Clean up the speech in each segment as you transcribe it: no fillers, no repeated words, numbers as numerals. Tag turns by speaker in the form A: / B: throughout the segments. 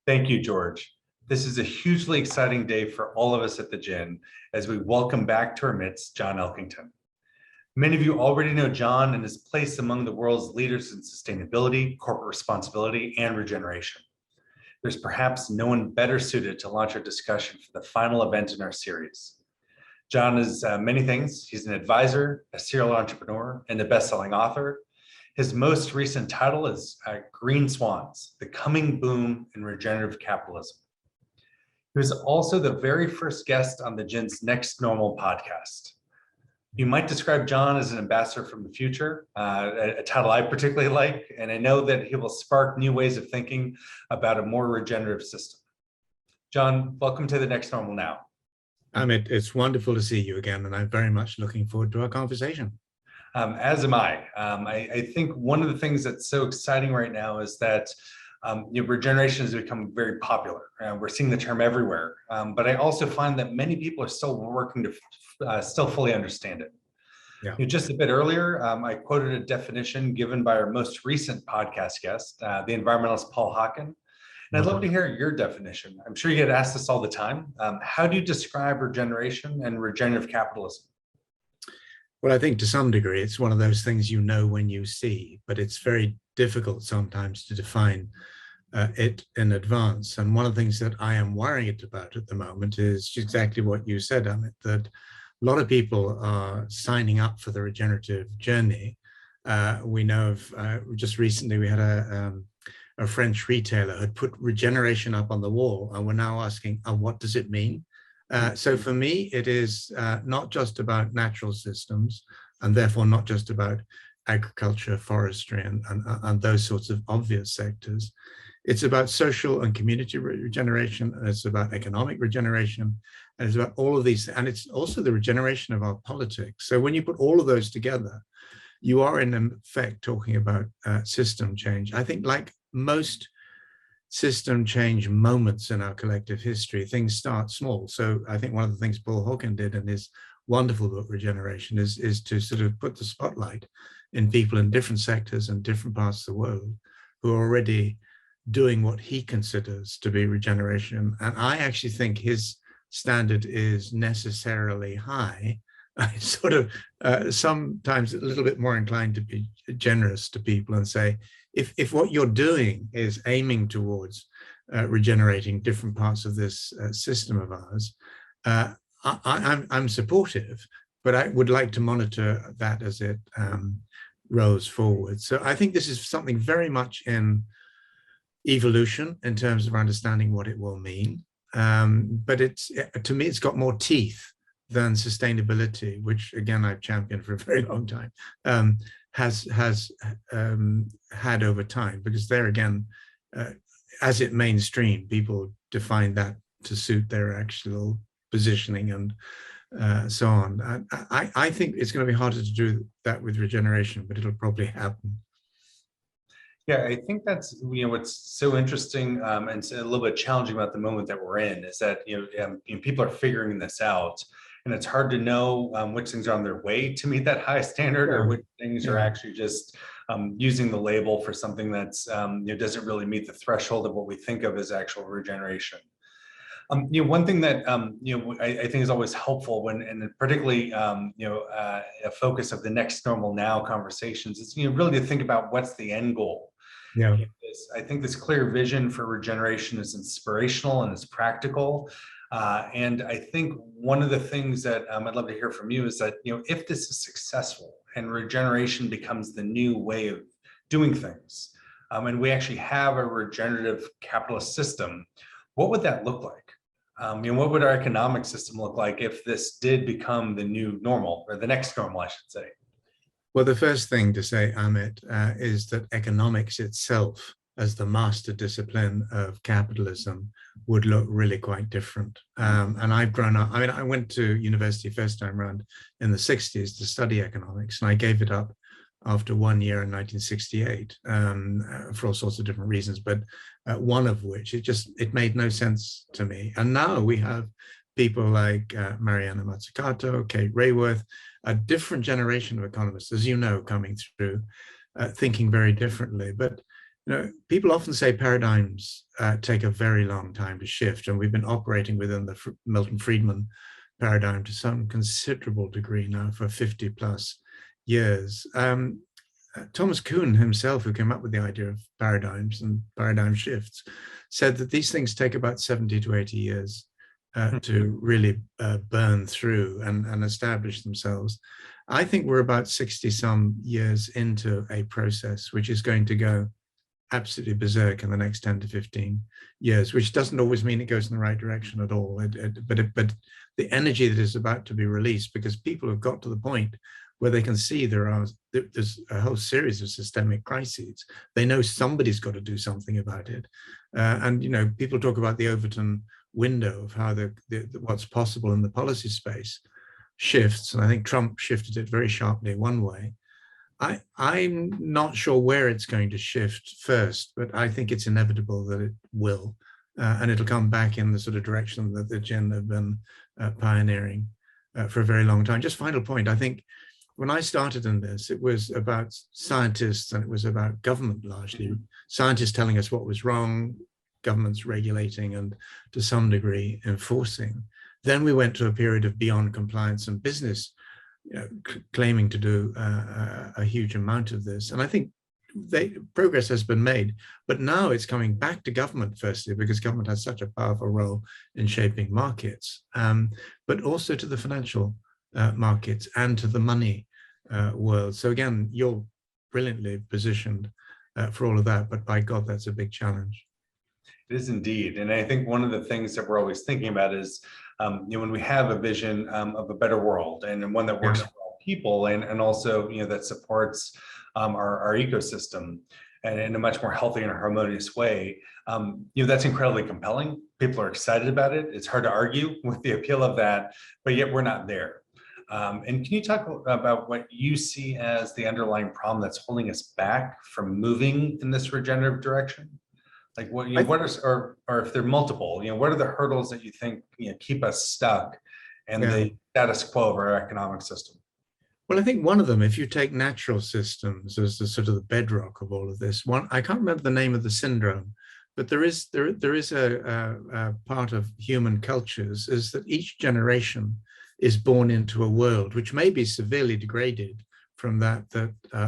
A: Thank you, George. This is a hugely exciting day for all of us at the GIIN as we welcome back to our midst John Elkington. Many of you already know John and his place among the world's leaders in sustainability, corporate responsibility, and regeneration. There's perhaps no one better suited to launch our discussion for the final event in our series. John is many things. He's an advisor, a serial entrepreneur, and a best-selling author. His most recent title is Green Swans, The Coming Boom in Regenerative Capitalism. He was also the very first guest on the GIIN's Next Normal podcast. You might describe John as an ambassador from the future, a title I particularly like, and I know that he will spark new ways of thinking about a more regenerative system. John, welcome to the Next Normal now.
B: Amit, it's wonderful to see you again, and I'm very much looking forward to our conversation.
A: As am I. I think one of the things that's so exciting right now is that regeneration has become very popular. We're seeing the term everywhere, but I also find that many people are still working to still fully understand it.
B: Yeah.
A: Just a bit earlier, I quoted a definition given by our most recent podcast guest, the environmentalist Paul Hawken. And I'd love to hear your definition. I'm sure you get asked this all the time. How do you describe regeneration and regenerative capitalism?
B: Well, I think to some degree, it's one of those things you know when you see, but it's very difficult sometimes to define it in advance. And one of the things that I am worried about at the moment is exactly what you said, Amit, that a lot of people are signing up for the regenerative journey. We know of, just recently we had a French retailer had put regeneration up on the wall, and we're now asking, what does it mean? So for me, it is not just about natural systems, and therefore not just about agriculture, forestry, and those sorts of obvious sectors. It's about social and community regeneration, and it's about economic regeneration, and it's about all of these, and it's also the regeneration of our politics. So when you put all of those together, you are in effect talking about system change. I think like most system change moments in our collective history, things start small. So I think one of the things Paul Hawken did in his wonderful book, Regeneration, is to sort of put the spotlight in people in different sectors and different parts of the world who are already doing what he considers to be regeneration. And I actually think his standard is necessarily high. I sort of sometimes a little bit more inclined to be generous to people and say, if what you're doing is aiming towards regenerating different parts of this system of ours, I'm supportive, but I would like to monitor that as it rolls forward. So I think this is something very much in evolution in terms of understanding what it will mean. But to me, it's got more teeth than sustainability, which again I've championed for a very long time, has had over time, because there again, as it mainstream, people define that to suit their actual positioning and so on. I think it's going to be harder to do that with regeneration, but it'll probably happen.
A: Yeah, I think that's what's so interesting and a little bit challenging about the moment that we're in is that people are figuring this out. And it's hard to know which things are on their way to meet that high standard, or which things are actually just using the label for something that's doesn't really meet the threshold of what we think of as actual regeneration. One thing that I think is always helpful when, and particularly a focus of the Next Normal Now conversations is really to think about what's the end goal.
B: Yeah,
A: I think this clear vision for regeneration is inspirational and it's practical. And I think one of the things that I'd love to hear from you is that, if this is successful and regeneration becomes the new way of doing things, and we actually have a regenerative capitalist system, what would that look like? What would our economic system look like if this did become the new normal, or the next normal, I should say?
B: Well, the first thing to say, Amit, is that economics itself, as the master discipline of capitalism, would look really quite different. And I've grown up, I went to university first time around in the 60s to study economics, and I gave it up after 1 year in 1968 for all sorts of different reasons, but one of which, it made no sense to me. And now we have people like Mariana Mazzucato, Kate Rayworth, a different generation of economists, as you know, coming through, thinking very differently. But People often say paradigms take a very long time to shift, and we've been operating within the Milton Friedman paradigm to some considerable degree now for 50 plus years. Thomas Kuhn himself, who came up with the idea of paradigms and paradigm shifts, said that these things take about 70 to 80 years to really burn through and establish themselves. I think we're about 60 some years into a process which is going to go absolutely berserk in the next 10 to 15 years, which doesn't always mean it goes in the right direction at all. But the energy that is about to be released, because people have got to the point where they can see there's a whole series of systemic crises. They know somebody's got to do something about it. And people talk about the Overton window of how what's possible in the policy space shifts. And I think Trump shifted it very sharply one way. I'm not sure where it's going to shift first, but I think it's inevitable that it will. And it'll come back in the sort of direction that the GIIN have been pioneering for a very long time. Just final point, I think when I started in this, it was about scientists and it was about government largely. Scientists telling us what was wrong, governments regulating and to some degree enforcing. Then we went to a period of beyond compliance and business claiming to do a huge amount of this. And I think progress has been made, but now it's coming back to government firstly, because government has such a powerful role in shaping markets, but also to the financial markets and to the money world. So again, you're brilliantly positioned for all of that, but by God, that's a big challenge.
A: It is indeed. And I think one of the things that we're always thinking about is, when we have a vision of a better world and one that works for all people and also, that supports our ecosystem and in a much more healthy and harmonious way, that's incredibly compelling. People are excited about it. It's hard to argue with the appeal of that, but yet we're not there. And can you talk about what you see as the underlying problem that's holding us back from moving in this regenerative direction? Like what are, or if they're multiple, what are the hurdles that you think keep us stuck in the status quo of our economic system?
B: Well, I think one of them, if you take natural systems as the sort of the bedrock of all of this, I can't remember the name of the syndrome, but there is a part of human cultures is that each generation is born into a world which may be severely degraded from that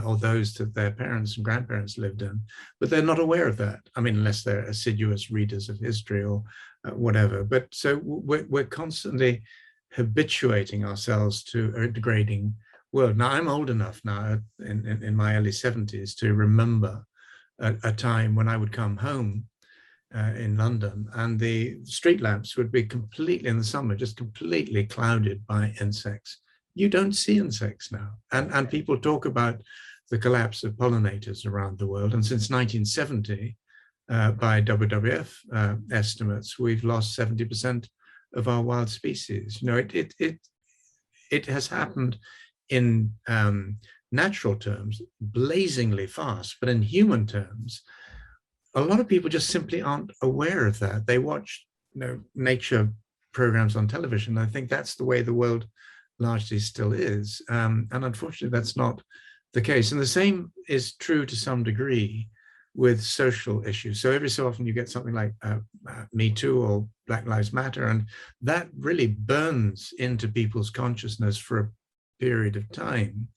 B: or those that their parents and grandparents lived in, but they're not aware of that. I mean, unless they're assiduous readers of history or whatever. But so we're constantly habituating ourselves to a degrading world. Now, I'm old enough now in my early 70s to remember a time when I would come home in London and the street lamps would be completely in the summer, just completely clouded by insects. You don't see insects now. And people talk about the collapse of pollinators around the world. And since 1970, by WWF estimates, we've lost 70% of our wild species. It has happened in natural terms, blazingly fast, but in human terms, a lot of people just simply aren't aware of that. They watch nature programs on television. I think that's the way the world largely still is. And unfortunately, that's not the case. And the same is true to some degree with social issues. So every so often you get something like Me Too or Black Lives Matter, and that really burns into people's consciousness for a period of time.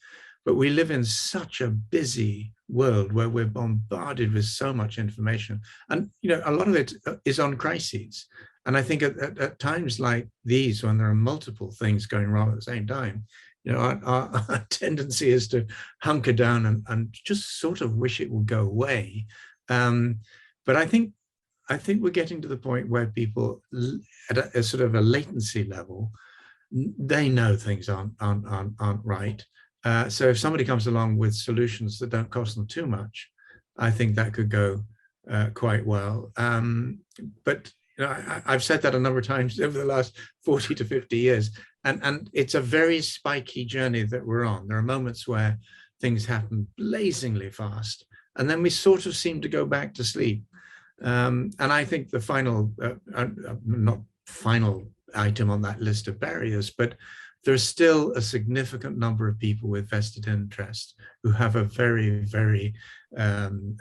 B: But we live in such a busy world where we're bombarded with so much information. And a lot of it is on crises. And I think at times like these, when there are multiple things going wrong at the same time, our tendency is to hunker down and just sort of wish it would go away. But I think we're getting to the point where people at a sort of a latency level, they know things aren't right. So if somebody comes along with solutions that don't cost them too much, I think that could go quite well. But I've said that a number of times over the last 40 to 50 years, and it's a very spiky journey that we're on. There are moments where things happen blazingly fast, and then we sort of seem to go back to sleep. And I think the final, not final item on that list of barriers, but there's still a significant number of people with vested interest who have a very, very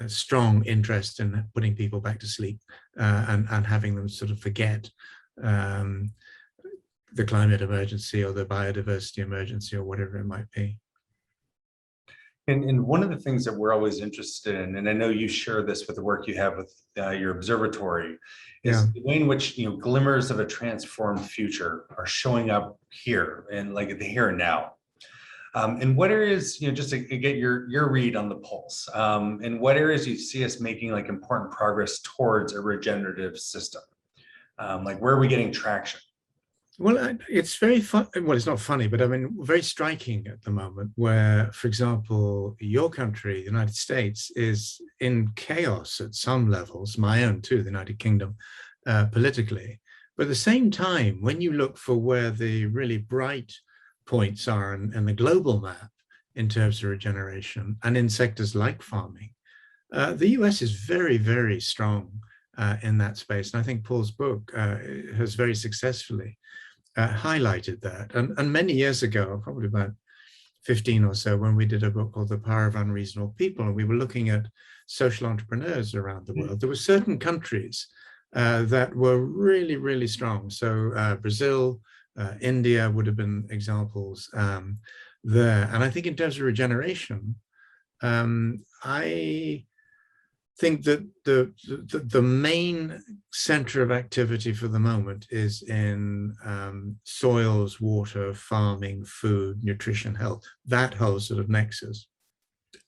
B: strong interest in putting people back to sleep and having them sort of forget the climate emergency or the biodiversity emergency or whatever it might be.
A: And one of the things that we're always interested in, and I know you share this with the work you have with your observatory, is the way in which glimmers of a transformed future are showing up here and like the here and now. And what areas, just to get your read on the pulse, and what areas you see us making like important progress towards a regenerative system? Like where are we getting traction?
B: Well, it's very fun. Well, it's not funny, but I mean, very striking at the moment where, for example, your country, the United States, is in chaos at some levels, my own too, the United Kingdom, politically. But at the same time, when you look for where the really bright points are in the global map in terms of regeneration and in sectors like farming, the US is very, very strong in that space. And I think Paul's book has very successfully highlighted that. And many years ago, probably about 15 or so, when we did a book called The Power of Unreasonable People, and we were looking at social entrepreneurs around the world, there were certain countries that were really, really strong. So Brazil, India would have been examples there. And I think in terms of regeneration, I think that the main center of activity for the moment is in soils, water, farming, food, nutrition, health, that whole sort of nexus.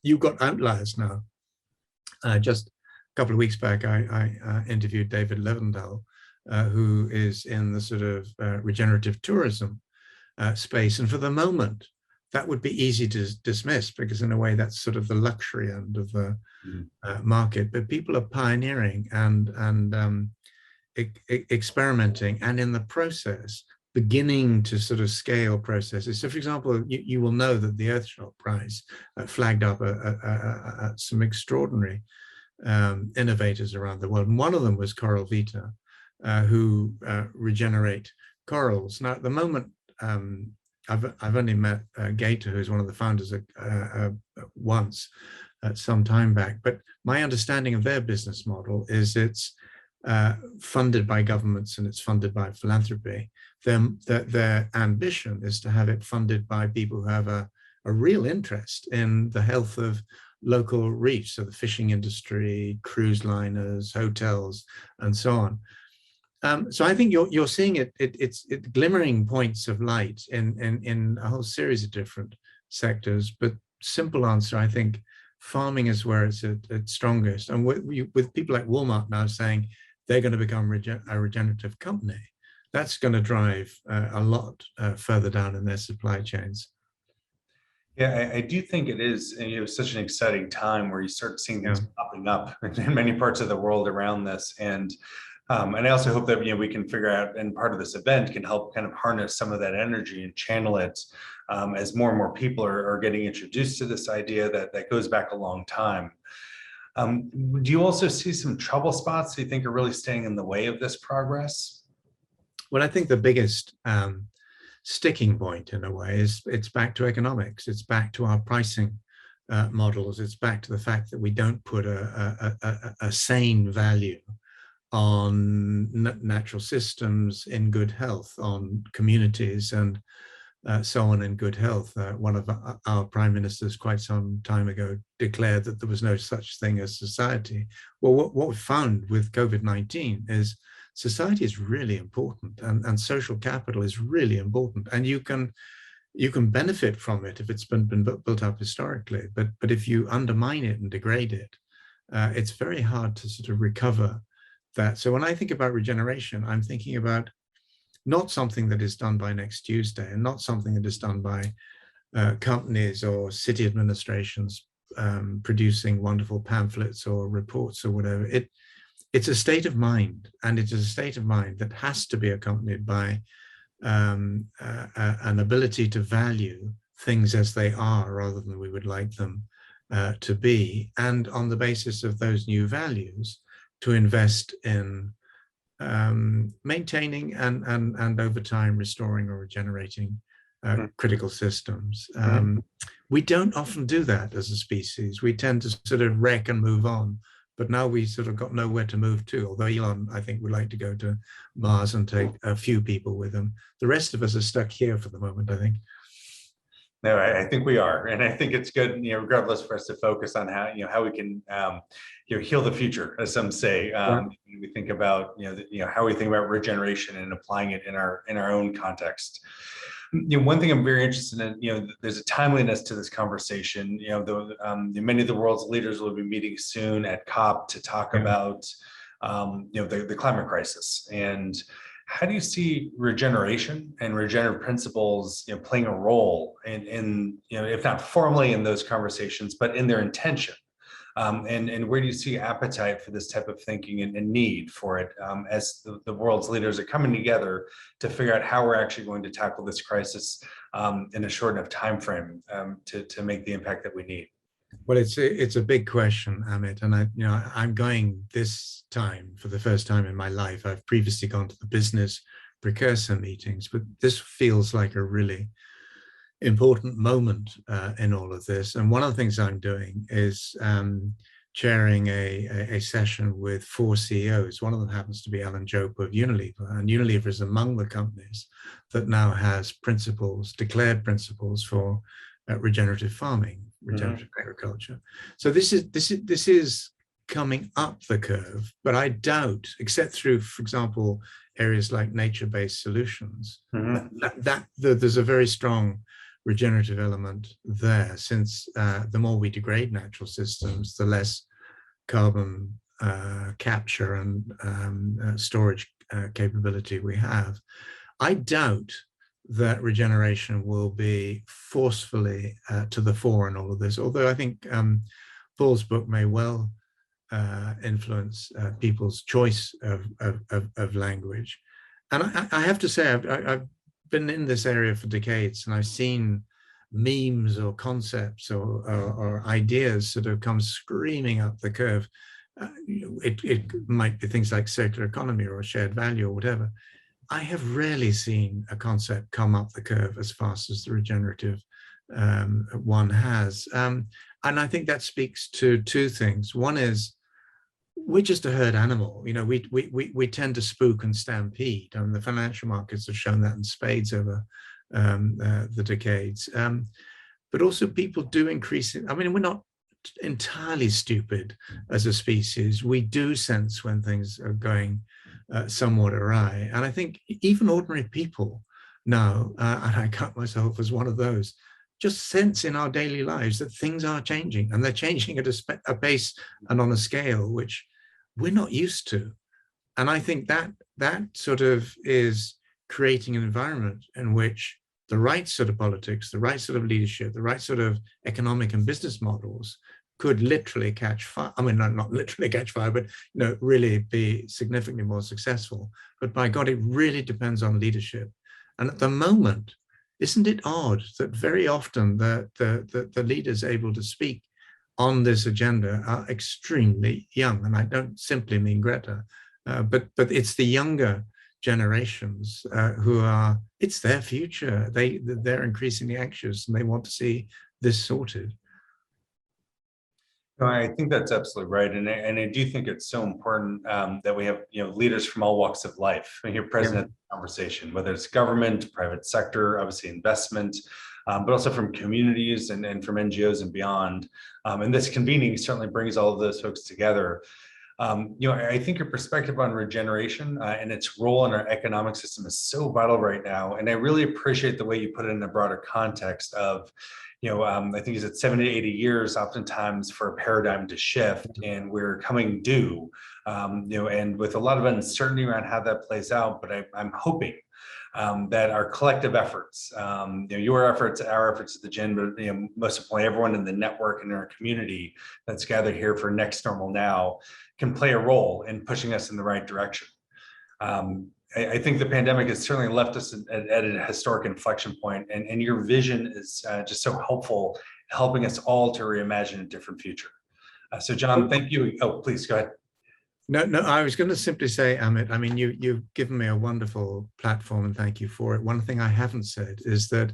B: You've got outliers now. Just a couple of weeks back, I interviewed David Levendal, who is in the sort of regenerative tourism space. And for the moment, that would be easy to dismiss because in a way that's sort of the luxury end of the market, but people are pioneering and experimenting and in the process beginning to sort of scale processes. So for example, you will know that the Earthshot Prize flagged up some extraordinary innovators around the world. And one of them was Coral Vita, who regenerate corals. Now at the moment, I've only met Gator, who's one of the founders once some time back, but my understanding of their business model is it's funded by governments and it's funded by philanthropy. Their ambition is to have it funded by people who have a real interest in the health of local reefs, so the fishing industry, cruise liners, hotels, and so on. So I think you're seeing it's glimmering points of light in a whole series of different sectors. But simple answer, I think farming is where it's at its strongest. And with people like Walmart now saying they're going to become a regenerative company, that's going to drive a lot further down in their supply chains.
A: Yeah, I do think it is such an exciting time where you start seeing things popping up in many parts of the world around this. And I also hope that we can figure out, and part of this event can help kind of harness some of that energy and channel it as more and more people are getting introduced to this idea that goes back a long time. Do you also see some trouble spots that you think are really standing in the way of this progress?
B: Well, I think the biggest sticking point in a way is it's back to economics. It's back to our pricing models. It's back to the fact that we don't put a sane value on natural systems in good health, on communities and so on in good health. One of our prime ministers quite some time ago declared that there was no such thing as society. Well, what we found with COVID-19 is society is really important and social capital is really important. And you can benefit from it if it's been built up historically, but if you undermine it and degrade it, it's very hard to sort of recover that. So when I think about regeneration, I'm thinking about not something that is done by next Tuesday and not something that is done by companies or city administrations producing wonderful pamphlets or reports or whatever. It's a state of mind, and it is a state of mind that has to be accompanied by an ability to value things as they are rather than we would like them to be. And on the basis of those new values, to invest in maintaining and over time restoring or regenerating
A: Mhm.
B: critical systems.
A: Mhm.
B: We don't often do that as a species. We tend to sort of wreck and move on. But now we sort of got nowhere to move to, although Elon, I think, would like to go to Mars and take a few people with him. The rest of us are stuck here for the moment, I think.
A: No, I think we are, and I think it's good, regardless, for us to focus on how how we can heal the future, as some say.
B: Yeah.
A: We think about how we think about regeneration and applying it in our own context. One thing I'm very interested in, there's a timeliness to this conversation. Many of the world's leaders will be meeting soon at COP to talk
B: Yeah.
A: about the climate crisis. And how do you see regeneration and regenerative principles playing a role in if not formally in those conversations, but in their intention? And where do you see appetite for this type of thinking and need for it as the world's leaders are coming together to figure out how we're actually going to tackle this crisis in a short enough time frame to make the impact that we need?
B: Well, it's a big question, Amit, and I'm going this time for the first time in my life. I've previously gone to the business precursor meetings, but this feels like a really important moment in all of this. And one of the things I'm doing is chairing a session with 4 CEOs. One of them happens to be Alan Jope of Unilever, and Unilever is among the companies that now has declared principles for regenerative farming, regenerative agriculture. So this is coming up the curve, but I doubt, except through, for example, areas like nature-based solutions, that there's a very strong regenerative element there, since the more we degrade natural systems, the less carbon capture and storage capability we have. I doubt that regeneration will be forcefully to the fore in all of this, although I think Paul's book may well influence people's choice of language. And I have to say, I've been in this area for decades, and I've seen memes or concepts or ideas sort of come screaming up the curve. It might be things like circular economy or shared value or whatever. I have rarely seen a concept come up the curve as fast as the regenerative one has. And I think that speaks to 2 things. One is, we're just a herd animal. We tend to spook and stampede, and the financial markets have shown that in spades over the decades. But also, people do increase it. I mean, we're not entirely stupid as a species. We do sense when things are going somewhat awry. And I think even ordinary people now, and I count myself as one of those, just sense in our daily lives that things are changing, and they're changing at a pace and on a scale which we're not used to. And I think that sort of is creating an environment in which the right sort of politics, the right sort of leadership, the right sort of economic and business models could literally catch fire. I mean, not literally catch fire, but really be significantly more successful. But by God, it really depends on leadership. And at the moment, isn't it odd that very often the leaders able to speak on this agenda are extremely young? And I don't simply mean Greta, but it's the younger generations who are, it's their future. They're increasingly anxious, and they want to see this sorted.
A: No, I think that's absolutely right, and I do think it's so important that we have leaders from all walks of life here present at the conversation, whether it's government, private sector, obviously investment, but also from communities and from NGOs and beyond. And this convening certainly brings all of those folks together. I think your perspective on regeneration and its role in our economic system is so vital right now, and I really appreciate the way you put it in a broader context of. I think it's 70 to 80 years oftentimes for a paradigm to shift, and we're coming due, and with a lot of uncertainty around how that plays out. But I'm hoping that our collective efforts, your efforts, our efforts at the GIIN, but most importantly, everyone in the network and in our community that's gathered here for Next Normal Now can play a role in pushing us in the right direction. I think the pandemic has certainly left us at a historic inflection point, and your vision is just so helpful, helping us all to reimagine a different future. So John, thank you. Oh, please go ahead.
B: No, I was going to simply say, Amit, I mean, you've given me a wonderful platform and thank you for it. One thing I haven't said is that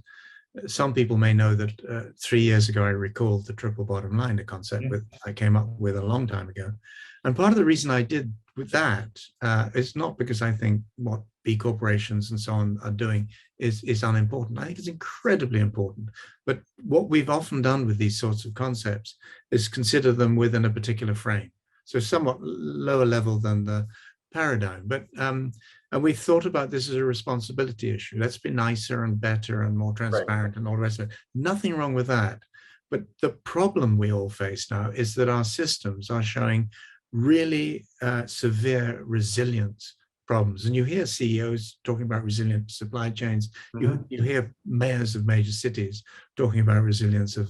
B: some people may know that 3 years ago, I recalled the triple bottom line, a concept that I came up with a long time ago. And part of the reason I did with that is not because I think what B corporations and so on are doing is unimportant. I think it's incredibly important. But what we've often done with these sorts of concepts is consider them within a particular frame. So somewhat lower level than the paradigm. But and we've thought about this as a responsibility issue. Let's be nicer and better and more transparent and all the rest of it. Nothing wrong with that. But the problem we all face now is that our systems are showing really severe resilience problems. And you hear CEOs talking about resilient supply chains. You hear mayors of major cities talking about resilience of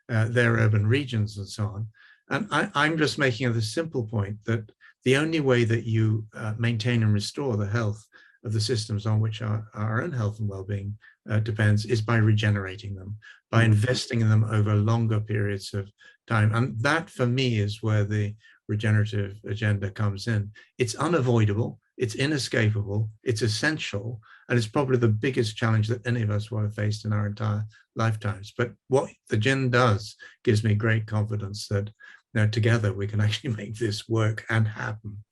B: their urban regions and so on. And I'm just making the simple point that the only way that you maintain and restore the health of the systems on which our own health and well-being depends is by regenerating them, by investing in them over longer periods of time. And that, for me, is where the regenerative agenda comes in. It's unavoidable, it's inescapable, it's essential, and it's probably the biggest challenge that any of us will have faced in our entire lifetimes. But what the GIIN does gives me great confidence that together we can actually make this work and happen.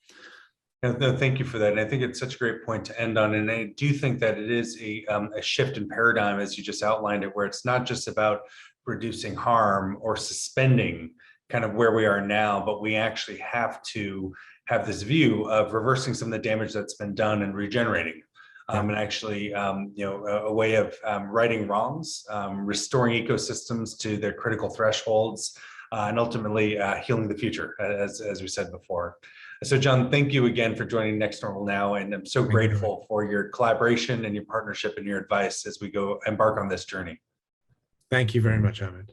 A: No, thank you for that. And I think it's such a great point to end on. And I do think that it is a shift in paradigm, as you just outlined it, where it's not just about reducing harm or suspending kind of where we are now, but we actually have to have this view of reversing some of the damage that's been done and regenerating. And actually, a way of righting wrongs, restoring ecosystems to their critical thresholds, and ultimately healing the future, as we said before. So, John, thank you again for joining Next Normal Now, and I'm so grateful for your collaboration and your partnership and your advice as we go embark on this journey.
B: Thank you very much, Amit.